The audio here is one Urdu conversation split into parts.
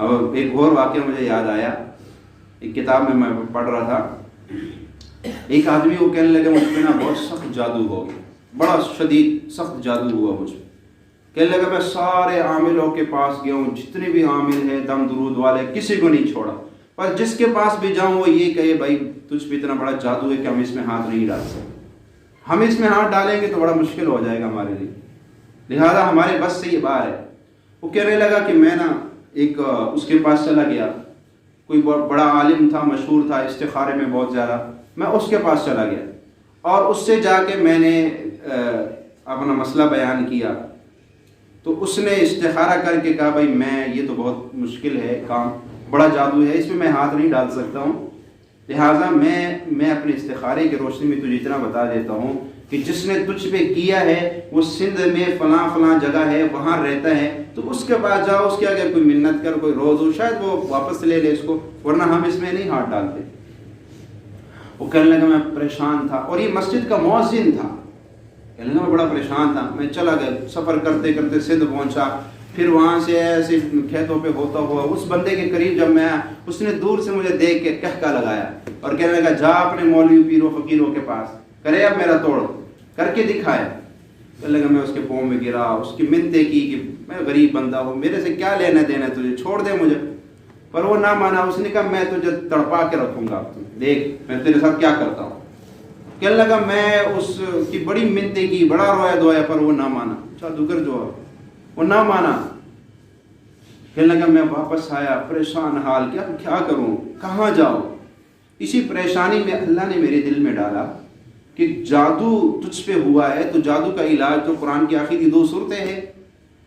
اب ایک اور واقعہ مجھے یاد آیا، ایک کتاب میں پڑھ رہا تھا، ایک آدمی وہ کہنے لگا مجھ پہ نا بہت سخت جادو ہو گیا، بڑا شدید سخت جادو ہوا مجھ پہ۔ کہنے لگا میں سارے عاملوں کے پاس گیا ہوں، جتنے بھی عامل ہیں دم درود والے، کسی کو نہیں چھوڑا، پر جس کے پاس بھی جاؤں وہ یہ کہے بھائی تجھ پہ اتنا بڑا جادو ہے کہ ہم اس میں ہاتھ نہیں ڈال سکتے، ہم اس میں ہاتھ ڈالیں گے تو بڑا مشکل ہو جائے گا ہمارے لیے، لہذا ہمارے بس سے یہ باہر ہے۔ وہ کہنے لگا کہ میں نا ایک اس کے پاس چلا گیا، کوئی بڑا عالم تھا، مشہور تھا استخارے میں بہت زیادہ، میں اس کے پاس چلا گیا اور اس سے جا کے میں نے اپنا مسئلہ بیان کیا، تو اس نے استخارہ کر کے کہا بھائی میں یہ تو بہت مشکل ہے کام، بڑا جادو ہے، اس میں ہاتھ نہیں ڈال سکتا ہوں، لہٰذا میں اپنے استخارے کی روشنی میں تجھے اتنا بتا دیتا ہوں کہ جس نے تجھ پہ کیا ہے وہ سندھ میں فلاں فلاں جگہ ہے، وہاں رہتا ہے، تو اس کے پاس جاؤ، اس کے آگے کوئی منت کر، کوئی روز ہو، شاید وہ واپس لے لے اس کو، ورنہ ہم اس میں نہیں ہاتھ ڈالتے۔ وہ کہنے لگا میں پریشان تھا، اور یہ مسجد کا مؤذن تھا، کہنے لگا میں بڑا پریشان تھا، میں چلا گیا، سفر کرتے کرتے سندھ پہنچا، پھر وہاں سے ایسے کھیتوں پہ ہوتا ہوا اس بندے کے قریب جب میں آیا، اس نے دور سے مجھے دیکھ کے کہکا لگایا اور کہنے لگا جا اپنے مولوی پیروں فقیروں کے پاس، کرے اب میرا توڑ، کر کے دکھائے۔ کہنے لگا میں اس کے پاؤں میں گرا، اس کی منتیں کی کہ میں غریب بندہ ہوں، میرے سے کیا لینا دینا تجھے، چھوڑ دے مجھے، پر وہ نہ مانا، اس نے کہا میں تجھے تڑپا کے رکھوں گا، دیکھ میں تیرے ساتھ کیا کرتا ہوں۔ کہنے لگا میں اس کی بڑی منتیں کی، بڑا رویا دھویا، پر وہ نہ مانا، جادوگر جو ہے وہ نہ مانا۔ کہنے لگا میں واپس آیا پریشان حال، کیا کروں، کہاں جاؤں۔ اسی پریشانی میں اللہ نے میرے دل میں ڈالا کہ جادو تجھ پہ ہوا ہے تو جادو کا علاج تو قرآن کی آخری 2 صورتیں ہیں،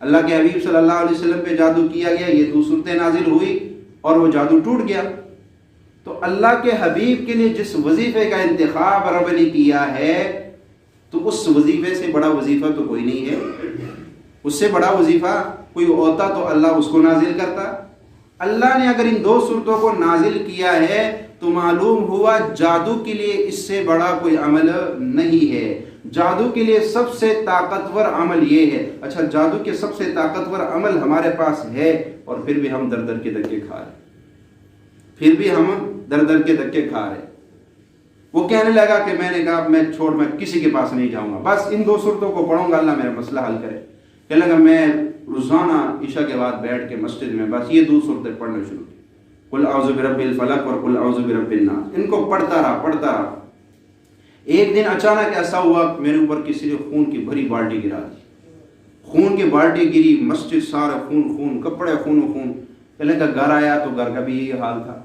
اللہ کے حبیب صلی اللہ علیہ وسلم پہ جادو کیا گیا، یہ 2 صورتیں نازل ہوئی اور وہ جادو ٹوٹ گیا۔ تو اللہ کے حبیب کے لیے جس وظیفے کا انتخاب رب نے کیا ہے تو اس وظیفے سے بڑا وظیفہ تو کوئی نہیں ہے، اس سے بڑا وظیفہ کوئی ہوتا تو اللہ اس کو نازل کرتا۔ اللہ نے اگر ان 2 صورتوں کو نازل کیا ہے تو معلوم ہوا جادو کے لیے اس سے بڑا کوئی عمل نہیں ہے، جادو کے لیے سب سے طاقتور عمل یہ ہے۔ اچھا جادو کے سب سے طاقتور عمل ہمارے پاس ہے اور پھر بھی ہم در در کے دھکے کھا رہے، پھر بھی ہم در در کے دھکے کھا رہے۔ وہ کہنے لگا کہ میں نے کہا میں کسی کے پاس نہیں جاؤں گا، بس ان 2 صورتوں کو پڑھوں گا، اللہ میرا مسئلہ حل کرے۔ کہنے لگا میں روزانہ عشاء کے بعد بیٹھ کے مسجد میں بس یہ 2 صورتیں پڑھنا شروع کی، قل اعوذ برب الفلق اور قل اعوذ برب الناس، ان کو پڑھتا رہا۔ ایک دن اچانک ایسا ہوا میرے اوپر کسی نے خون کی بھری بالٹی گرا دی، خون کی بالٹی گری، مسجد سارا خون، کپڑے خون۔ کہنے لگا گھر آیا تو گھر کا بھی یہی حال تھا۔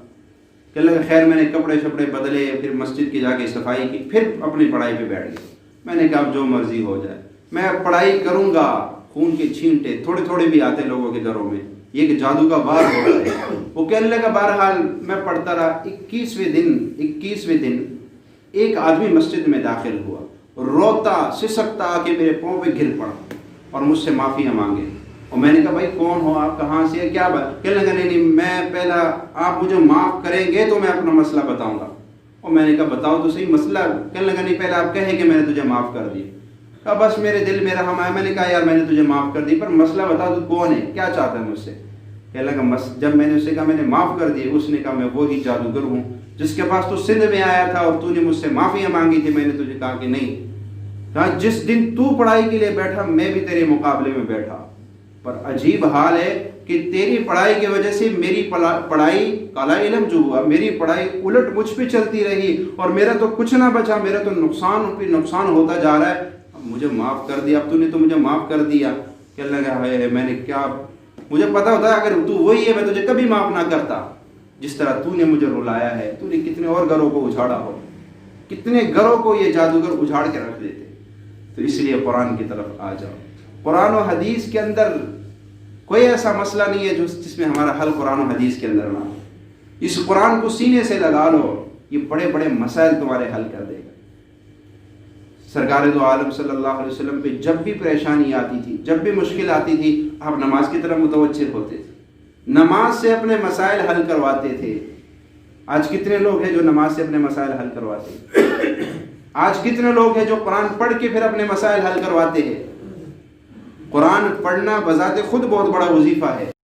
کہنے لگا خیر میں نے کپڑے شپڑے بدلے، پھر مسجد کی جا کے صفائی کی، پھر اپنی پڑھائی پہ بیٹھ گیا۔ میں نے کہا اب جو مرضی ہو جائے، میں پڑھائی کروں گا۔ خون کے چھینٹے تھوڑے بھی آتے لوگوں کے گھروں میں، یہ کہ جادو کا بار ہو رہا ہے۔ وہ کہنے لگا بہرحال میں پڑھتا رہا۔ 21ویں دن ایک آدمی مسجد میں داخل ہوا، روتا سسکتا آ کے میرے پاؤں پہ گر پڑا اور مجھ سے معافیاں مانگے۔ اور میں نے کہا بھائی کون ہو آپ، کہاں سے، کیا بات؟ کہنے لگا نہیں میں پہلا آپ مجھے معاف کریں گے تو میں اپنا مسئلہ بتاؤں گا۔ اور میں نے کہا بتاؤ تو صحیح مسئلہ۔ کہنے لگا نہیں پہلے آپ کہیں کہ میں نے تجھے معاف کر دیا۔ کہا بس میرے دل میں رحم آیا، میں نے کہا یار میں نے تجھے معاف کر دی، پر مسئلہ بتا تو کون ہے، کیا چاہتا ہے مجھ سے؟ کہنے لگا جب میں نے اسے کہا میں نے معاف کر دی، اس نے کہا میں وہی جادوگر ہوں جس کے پاس تو سندھ میں آیا تھا اور تو نے مجھ سے معافیاں مانگی تھی، میں نے تجھے کہا کہ نہیں۔ کہا جس دن تو پڑھائی کے لیے بیٹھا میں بھی تیرے مقابلے میں بیٹھا، پر عجیب حال ہے کہ تیری پڑھائی کی وجہ سے میری پڑھائی کالا علم جو ہوا، میری پڑھائی الٹ مجھ پہ چلتی رہی اور میرا تو کچھ نہ بچا، میرا تو نقصان پہ نقصان ہوتا جا رہا ہے۔ مجھے معاف کر دیا، اب تو نے تو مجھے معاف کر دیا۔ کہنے لگا ہے میں نے کیا، مجھے پتا ہوتا ہے اگر تو وہی ہے میں تجھے کبھی معاف نہ کرتا، جس طرح تو نے مجھے رلایا ہے، تو نے کتنے اور گھروں کو اجاڑا ہو، کتنے گھروں کو یہ جادوگر اجاڑ کے رکھ دیتے۔ تو اس لیے قرآن کی طرف آ جاؤ۔ قرآن و حدیث کے اندر کوئی ایسا مسئلہ نہیں ہے جس میں ہمارا حل قرآن و حدیث کے اندر نہ ہو۔ اس قرآن کو سینے سے لگا لو، یہ بڑے بڑے مسائل تمہارے حل کر دے گا۔ سرکار دو عالم صلی اللہ علیہ وسلم پہ جب بھی پریشانی آتی تھی، جب بھی مشکل آتی تھی، آپ نماز کی طرف متوجہ ہوتے تھے، نماز سے اپنے مسائل حل کرواتے تھے۔ آج کتنے لوگ ہیں جو نماز سے اپنے مسائل حل کرواتے ہیں؟ آج کتنے لوگ ہیں جو قرآن پڑھ کے پھر اپنے مسائل حل کرواتے ہیں؟ قرآن پڑھنا بذات خود بہت بڑا وظیفہ ہے۔